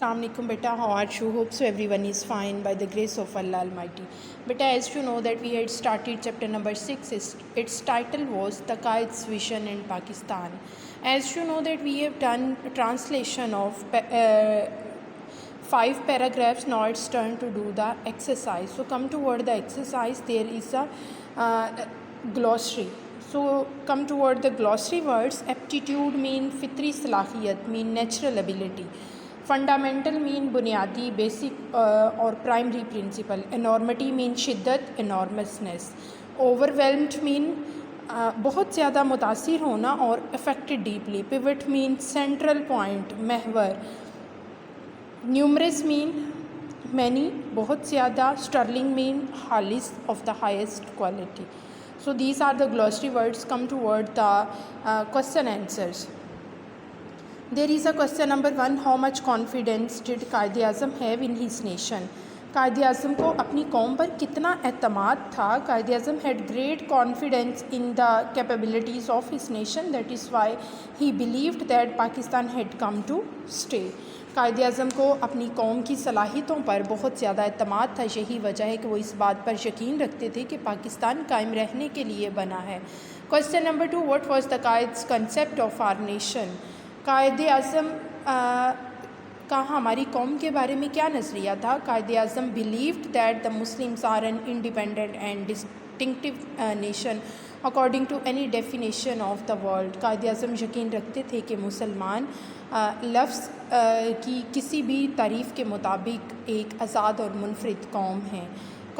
Assalamu alaikum beta, how are you? Hope so everyone is fine by the grace of Allah Almighty. Beta, as you know that we had started chapter number 6, its title was Taqaid's Vision in Pakistan. As you know that we have done a translation of 5 paragraphs. Now it's turn to do the exercise. So come toward the exercise, there is a glossary. So come toward the glossary words. Aptitude mean fitri salahiyat, mean natural ability. Fundamental mean बुनियादी basic और primary principal. enormity mean शिद्दत, enormousness. overwhelmed mean बहुत ज़्यादा मुतासिर होना और affected deeply. pivot mean central point, महवर. numerous mean many, बहुत ज़्यादा. sterling mean खालिस, of the highest quality. So these are the glossary words. Come toward the question answers. There is a question number 1. How much confidence did Quaid-e-Azam have in his nation? Quaid-e-Azam को अपनी कौम पर कितना एतमाद था? Quaid-e-Azam had great confidence in the capabilities of his nation. That is why he believed that Pakistan had come to stay. Quaid-e-Azam को अपनी कौम की सलाहियतों पर बहुत ज़्यादा एतमाद था. यही वजह है कि वो इस बात पर यकीन रखते थे कि पाकिस्तान कायम रहने के लिए बना है. Question number 2. What was the Quaid's concept of our nation? Quaid-e-Azam का हमारी कौम के बारे में क्या नज़रिया था? Quaid-e-Azam believed that the Muslims are an independent and distinctive nation according to any definition of the world. Quaid-e-Azam यकीन रखते थे कि मुसलमान लफ्ज़ की किसी भी तारीफ़ के मुताबिक एक आज़ाद और मुनफरिद कौम है.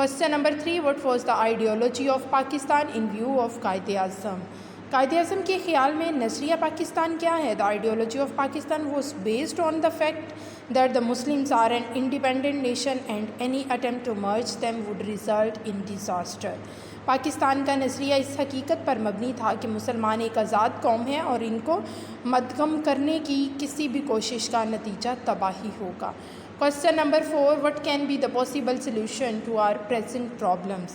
Question number 3. What was the ideology of Pakistan in view of Quaid-e-Azam? Quaid-e-Azam के ख़्याल में नज़रिया पाकिस्तान क्या है? The ideology of Pakistan was based on the fact that the Muslims are an independent nation and any attempt to merge them would result in disaster. Pakistan का नज़रिया इस हकीकत पर मबनी था कि मुसलमान एक आज़ाद कौम है और इनको मदगम करने की किसी भी कोशिश का नतीजा तबाही होगा. Question number 4. What can be the possible solution to our present problems?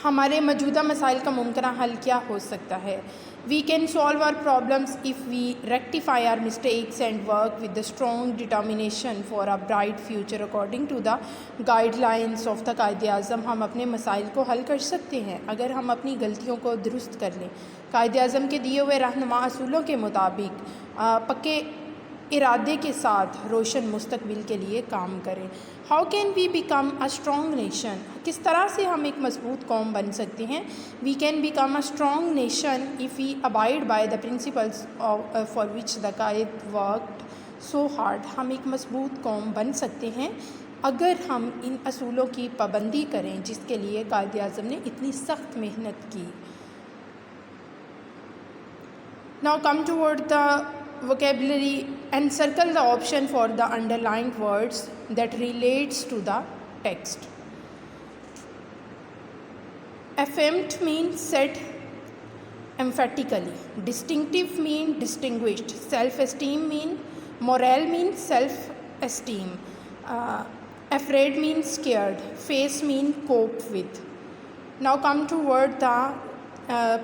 हमारे मौजूदा मसाइल का मुमकिन हल क्या हो सकता है? We can solve our problems if we rectify our mistakes and work with the strong determination for a bright future according to the guidelines of the Quaid-e-Azam. हम अपने मसाइल को हल कर सकते हैं अगर हम अपनी गलतियों को दुरुस्त कर लें. Quaid-e-Azam के दिए हुए रहनुमा असूलों के मुताबिक पक्के इरादे के साथ रोशन मुस्तकबिल के लिए काम करें. How can we become a strong nation? किस तरह से हम एक मजबूत कौम बन सकते हैं? We can become a strong nation if we abide by the principles for which the Quaid worked so hard. हम एक मजबूत कौम बन सकते हैं अगर हम इन असूलों की पाबंदी करें जिसके लिए Quaid-e-Azam ने इतनी सख्त मेहनत की. Now come toward the vocabulary and circle the option for the underlined words that relates to the text. Affirmed means said emphatically. Distinctive mean distinguished. Self-esteem mean morale means self-esteem. Afraid means scared. Face mean cope with. Now come toward the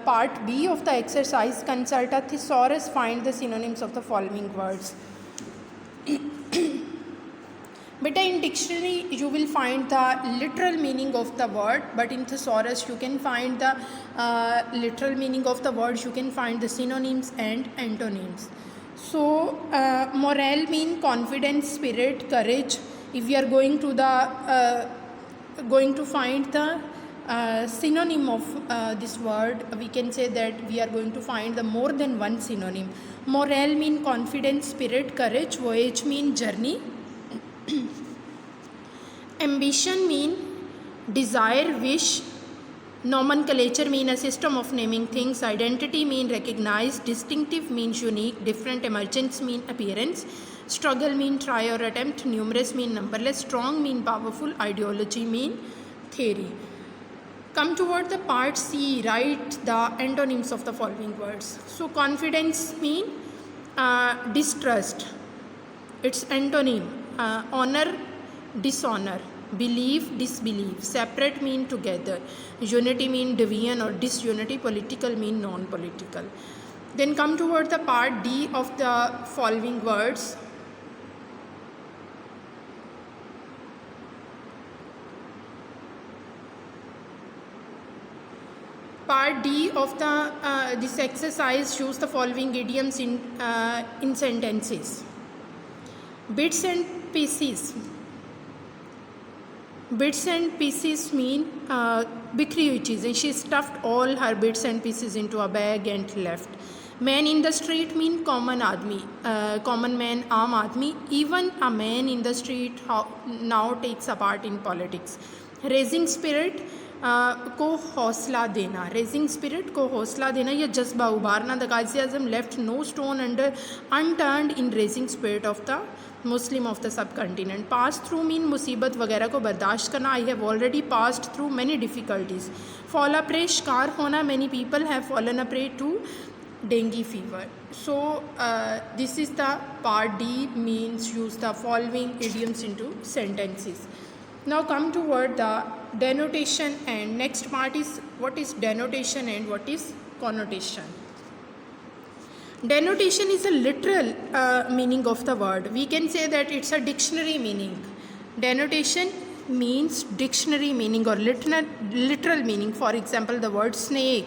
part B of the exercise. Consult a thesaurus, find the synonyms of the following words. Beta, in dictionary you will find the literal meaning of the word, but in thesaurus you can find the literal meaning of the words, you can find the synonyms and antonyms. So morale mean confidence, spirit, courage. If we are going to find the synonym of this word, we can say that we are going to find the more than one synonym. Morale mean confidence, spirit, courage. Voyage mean journey. Ambition mean desire, wish. Nomenclature mean a system of naming things. Identity mean recognized. Distinctive means unique. Different. Emergence mean appearance. Struggle mean try or attempt. Numerous mean numberless. Strong mean powerful. Ideology mean theory. Come toward the part C, write the antonyms of the following words. So confidence mean distrust, its antonym. Honor, dishonor. Belief, disbelief. Separate mean together. Unity mean division or disunity. Political mean non-political. Then come toward the part D of the following words. Part D of this exercise, choose the following idioms in sentences. Bits and pieces. Bits and pieces mean बिखरी हुई चीज़ें. She stuffed all her bits and pieces into a bag and left. Man in the street mean common आदमी, common man, आम आदमी. Even a man in the street now takes a part in politics. Raising spirit को हौसला देना. Raising spirit को हौसला देना या जज्बा उभारना. The Ghazi-e-Azam left no stone unturned in raising spirit of the Muslim of the subcontinent. Pass through mean मुसीबत वगैरह को बर्दाश्त करना. I have already passed through many difficulties. Fall a prey, शिकार होना. Many people have fallen a prey to dengue fever. So this is the part D, means use the following idioms into sentences. Now come toward the denotation, and next part is what is denotation and what is connotation. Denotation is a literal meaning of the word. We can say that it's a dictionary meaning. Denotation means dictionary meaning or literal meaning. For example, the word snake.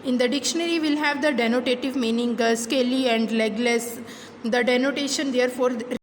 In the dictionary, we'll have the denotative meaning scaly and legless. The denotation therefore